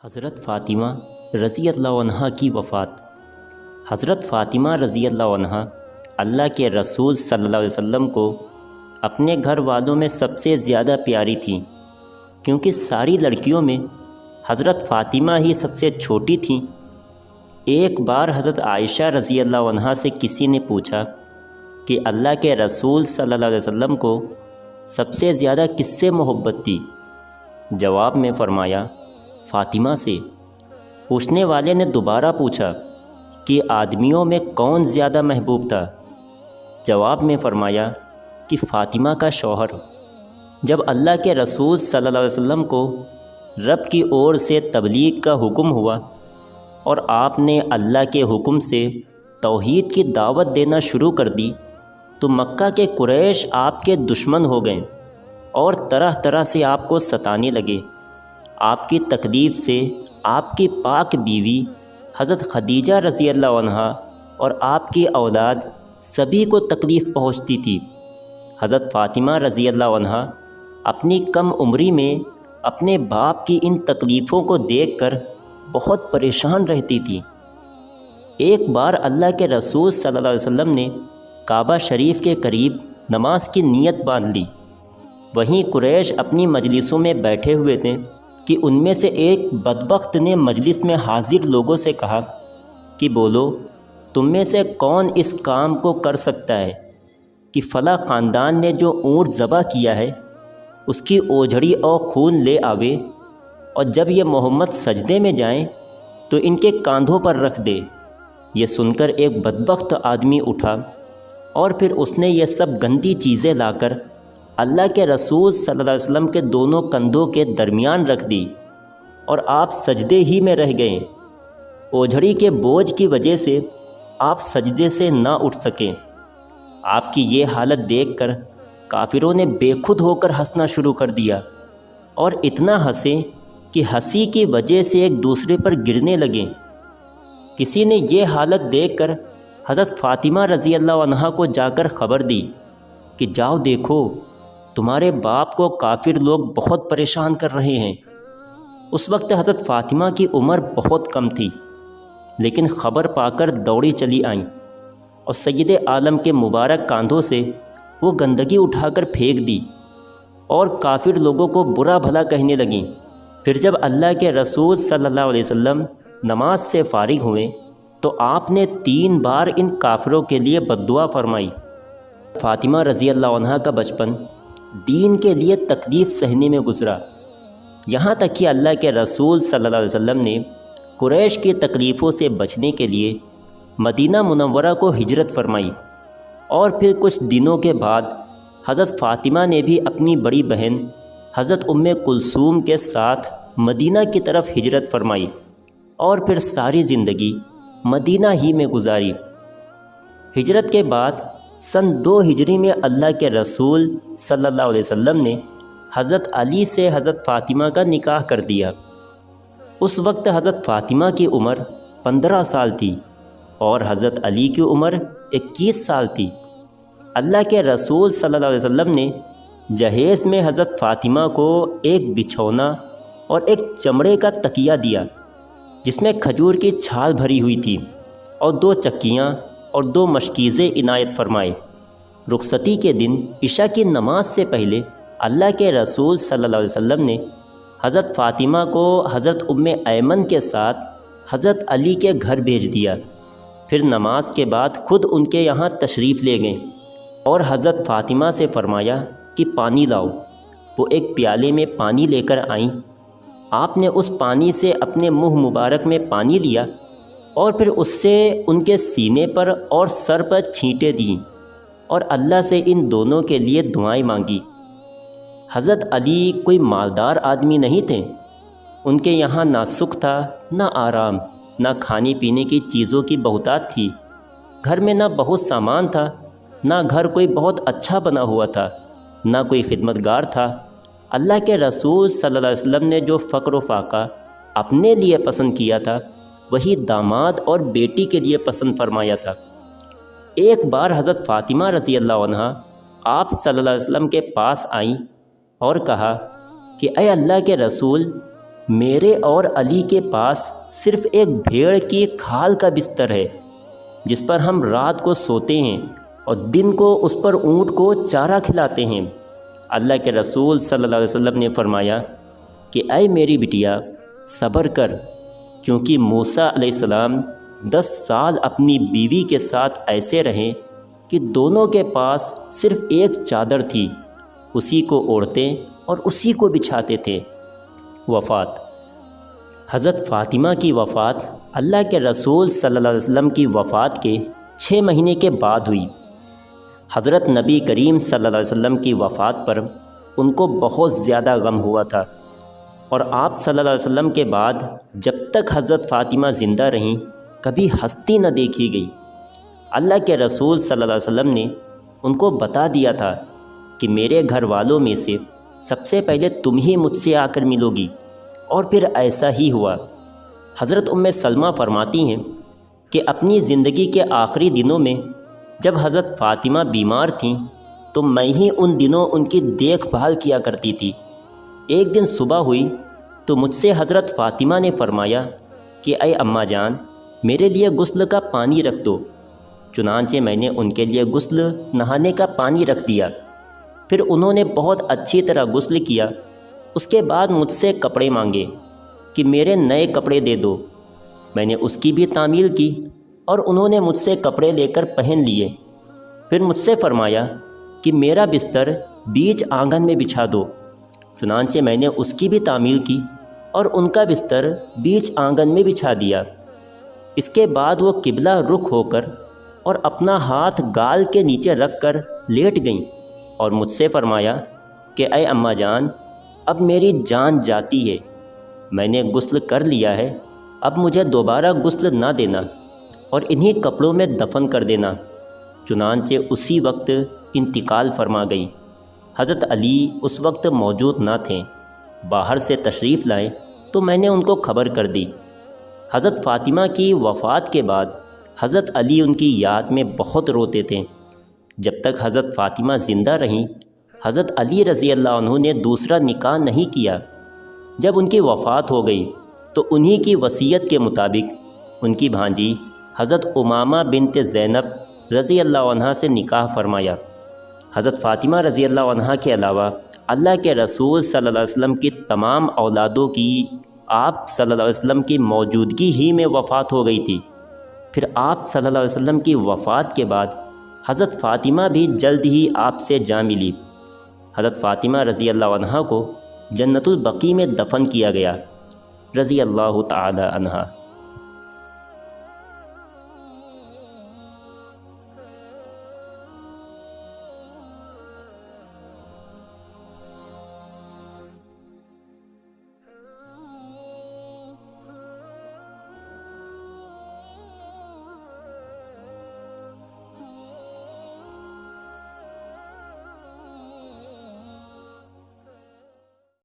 حضرت فاطمہ رضی اللہ عنہا کی وفات۔ حضرت فاطمہ رضی اللہ عنہا اللہ کے رسول صلی اللہ علیہ وسلم کو اپنے گھر والوں میں سب سے زیادہ پیاری تھیں، کیونکہ ساری لڑکیوں میں حضرت فاطمہ ہی سب سے چھوٹی تھیں۔ ایک بار حضرت عائشہ رضی اللہ عنہا سے کسی نے پوچھا کہ اللہ کے رسول صلی اللہ علیہ وسلم کو سب سے زیادہ کس سے محبت تھی؟ جواب میں فرمایا فاطمہ سے۔ پوچھنے والے نے دوبارہ پوچھا کہ آدمیوں میں کون زیادہ محبوب تھا؟ جواب میں فرمایا کہ فاطمہ کا شوہر۔ جب اللہ کے رسول صلی اللہ علیہ وسلم کو رب کی اور سے تبلیغ کا حکم ہوا اور آپ نے اللہ کے حکم سے توحید کی دعوت دینا شروع کر دی، تو مکہ کے قریش آپ کے دشمن ہو گئے اور طرح طرح سے آپ کو ستانے لگے۔ آپ کی تکلیف سے آپ کی پاک بیوی حضرت خدیجہ رضی اللہ عنہا اور آپ کی اولاد سبھی کو تکلیف پہنچتی تھی۔ حضرت فاطمہ رضی اللہ عنہا اپنی کم عمری میں اپنے باپ کی ان تکلیفوں کو دیکھ کر بہت پریشان رہتی تھی۔ ایک بار اللہ کے رسول صلی اللہ علیہ وسلم نے کعبہ شریف کے قریب نماز کی نیت باندھ لی۔ وہیں قریش اپنی مجلسوں میں بیٹھے ہوئے تھے کہ ان میں سے ایک بدبخت نے مجلس میں حاضر لوگوں سے کہا کہ بولو، تم میں سے کون اس کام کو کر سکتا ہے کہ فلاں خاندان نے جو اونٹ ذبح کیا ہے اس کی اوجھڑی اور خون لے آوے، اور جب یہ محمد سجدے میں جائیں تو ان کے کاندھوں پر رکھ دے۔ یہ سن کر ایک بدبخت آدمی اٹھا اور پھر اس نے یہ سب گندی چیزیں لا کر اللہ کے رسول صلی اللہ علیہ وسلم کے دونوں کندھوں کے درمیان رکھ دی، اور آپ سجدے ہی میں رہ گئے۔ اوجھڑی کے بوجھ کی وجہ سے آپ سجدے سے نہ اٹھ سکیں۔ آپ کی یہ حالت دیکھ کر کافروں نے بے خود ہو کر ہنسنا شروع کر دیا، اور اتنا ہنسے کہ ہنسی کی وجہ سے ایک دوسرے پر گرنے لگے۔ کسی نے یہ حالت دیکھ کر حضرت فاطمہ رضی اللہ عنہا کو جا کر خبر دی کہ جاؤ دیکھو، تمہارے باپ کو کافر لوگ بہت پریشان کر رہے ہیں۔ اس وقت حضرت فاطمہ کی عمر بہت کم تھی، لیکن خبر پا کر دوڑی چلی آئیں اور سید عالم کے مبارک کاندھوں سے وہ گندگی اٹھا کر پھینک دی اور کافر لوگوں کو برا بھلا کہنے لگیں۔ پھر جب اللہ کے رسول صلی اللہ علیہ وسلم نماز سے فارغ ہوئے تو آپ نے 3 بار ان کافروں کے لیے بد دعا فرمائی۔ فاطمہ رضی اللہ عنہا کا بچپن دین کے لیے تکلیف سہنے میں گزرا، یہاں تک کہ اللہ کے رسول صلی اللہ علیہ وسلم نے قریش کی تکلیفوں سے بچنے کے لیے مدینہ منورہ کو ہجرت فرمائی، اور پھر کچھ دنوں کے بعد حضرت فاطمہ نے بھی اپنی بڑی بہن حضرت ام کلثوم کے ساتھ مدینہ کی طرف ہجرت فرمائی، اور پھر ساری زندگی مدینہ ہی میں گزاری۔ ہجرت کے بعد سن 2 ہجری میں اللہ کے رسول صلی اللہ علیہ وسلم نے حضرت علی سے حضرت فاطمہ کا نکاح کر دیا۔ اس وقت حضرت فاطمہ کی عمر 15 سال تھی اور حضرت علی کی عمر 21 سال تھی۔ اللہ کے رسول صلی اللہ علیہ وسلم نے جہیز میں حضرت فاطمہ کو ایک بچھونا اور ایک چمڑے کا تکیہ دیا جس میں کھجور کی چھال بھری ہوئی تھی، اور 2 چکیاں اور 2 مشکیزیں عنایت فرمائے۔ رخصتی کے دن عشاء کی نماز سے پہلے اللہ کے رسول صلی اللہ علیہ وسلم نے حضرت فاطمہ کو حضرت ام ایمن کے ساتھ حضرت علی کے گھر بھیج دیا۔ پھر نماز کے بعد خود ان کے یہاں تشریف لے گئے اور حضرت فاطمہ سے فرمایا کہ پانی لاؤ۔ وہ ایک پیالے میں پانی لے کر آئیں۔ آپ نے اس پانی سے اپنے منہ مبارک میں پانی لیا اور پھر اس سے ان کے سینے پر اور سر پر چھینٹیں دیں اور اللہ سے ان دونوں کے لیے دعائیں مانگی۔ حضرت علی کوئی مالدار آدمی نہیں تھے، ان کے یہاں نہ سکھ تھا نہ آرام، نہ کھانے پینے کی چیزوں کی بہتات تھی، گھر میں نہ بہت سامان تھا، نہ گھر کوئی بہت اچھا بنا ہوا تھا، نہ کوئی خدمتگار تھا۔ اللہ کے رسول صلی اللہ علیہ وسلم نے جو فقر و فاقہ اپنے لیے پسند کیا تھا وہی داماد اور بیٹی کے لیے پسند فرمایا تھا۔ ایک بار حضرت فاطمہ رضی اللہ عنہا آپ صلی اللہ علیہ وسلم کے پاس آئیں اور کہا کہ اے اللہ کے رسول، میرے اور علی کے پاس صرف ایک بھیڑ کی کھال کا بستر ہے جس پر ہم رات کو سوتے ہیں اور دن کو اس پر اونٹ کو چارہ کھلاتے ہیں۔ اللہ کے رسول صلی اللہ علیہ وسلم نے فرمایا کہ اے میری بٹیا صبر کر، کیونکہ موسیٰ علیہ السلام 10 سال اپنی بیوی کے ساتھ ایسے رہے کہ دونوں کے پاس صرف ایک چادر تھی، اسی کو اوڑھتے اور اسی کو بچھاتے تھے۔ وفات۔ حضرت فاطمہ کی وفات اللہ کے رسول صلی اللہ علیہ وسلم کی وفات کے 6 مہینے کے بعد ہوئی۔ حضرت نبی کریم صلی اللہ علیہ وسلم کی وفات پر ان کو بہت زیادہ غم ہوا تھا، اور آپ صلی اللہ علیہ وسلم کے بعد جب تک حضرت فاطمہ زندہ رہیں کبھی ہستی نہ دیکھی گئی۔ اللہ کے رسول صلی اللہ علیہ وسلم نے ان کو بتا دیا تھا کہ میرے گھر والوں میں سے سب سے پہلے تم ہی مجھ سے آ کر ملو گی، اور پھر ایسا ہی ہوا۔ حضرت سلمہ فرماتی ہیں کہ اپنی زندگی کے آخری دنوں میں جب حضرت فاطمہ بیمار تھیں تو میں ہی ان دنوں ان کی دیکھ بھال کیا کرتی تھی۔ ایک دن صبح ہوئی تو مجھ سے حضرت فاطمہ نے فرمایا کہ اے اماں جان، میرے لیے غسل کا پانی رکھ دو۔ چنانچہ میں نے ان کے لیے غسل نہانے کا پانی رکھ دیا، پھر انہوں نے بہت اچھی طرح غسل کیا۔ اس کے بعد مجھ سے کپڑے مانگے کہ میرے نئے کپڑے دے دو۔ میں نے اس کی بھی تعمیل کی اور انہوں نے مجھ سے کپڑے لے کر پہن لیے۔ پھر مجھ سے فرمایا کہ میرا بستر بیچ آنگن میں بچھا دو۔ چنانچہ میں نے اس کی بھی تعمیل کی اور ان کا بستر بیچ آنگن میں بچھا دیا۔ اس کے بعد وہ قبلہ رخ ہو کر اور اپنا ہاتھ گال کے نیچے رکھ کر لیٹ گئیں اور مجھ سے فرمایا کہ اے اماں جان، اب میری جان جاتی ہے، میں نے غسل کر لیا ہے، اب مجھے دوبارہ غسل نہ دینا اور انہی کپڑوں میں دفن کر دینا۔ چنانچہ اسی وقت انتقال فرما گئی۔ حضرت علی اس وقت موجود نہ تھے، باہر سے تشریف لائے تو میں نے ان کو خبر کر دی۔ حضرت فاطمہ کی وفات کے بعد حضرت علی ان کی یاد میں بہت روتے تھے۔ جب تک حضرت فاطمہ زندہ رہیں حضرت علی رضی اللہ عنہ نے دوسرا نکاح نہیں کیا۔ جب ان کی وفات ہو گئی تو انہی کی وصیت کے مطابق ان کی بھانجی حضرت امامہ بنت زینب رضی اللہ عنہ سے نکاح فرمایا۔ حضرت فاطمہ رضی اللہ عنہ کے علاوہ اللہ کے رسول صلی اللہ علیہ وسلم کی تمام اولادوں کی آپ صلی اللہ علیہ وسلم کی موجودگی ہی میں وفات ہو گئی تھی۔ پھر آپ صلی اللہ علیہ وسلم کی وفات کے بعد حضرت فاطمہ بھی جلد ہی آپ سے جا ملی۔ حضرت فاطمہ رضی اللہ عنہ کو جنت البقیع میں دفن کیا گیا، رضی اللہ تعالی عنہ۔